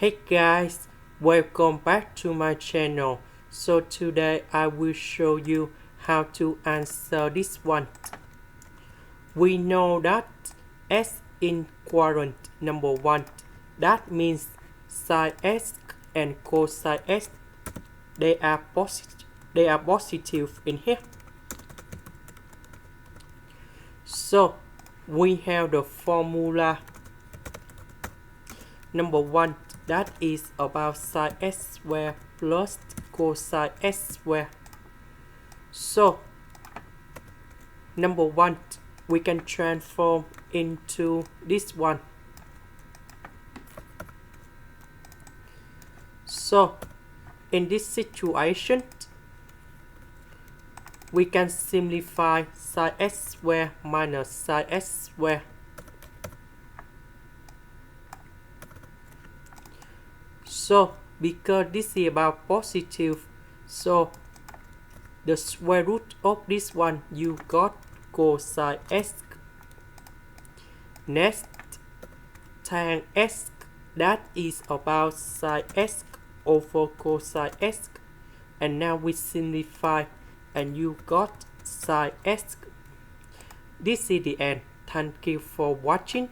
Hey guys, welcome back to my channel. So today I will show you how to answer this one. We know that S in quadrant number 1, that means sine S and cosine S, they are positive in here. So we have the formula number 1, that is about sine S squared plus cosine S squared. So number 1, we can transform into this one. So in this situation, we can simplify sine S squared minus sine S squared. So because this is about positive, so the square root of this one, you got cosine S. Next, tan S, that is about sine S over cosine S. And now we simplify and you got sine S. This is the end. Thank you for watching.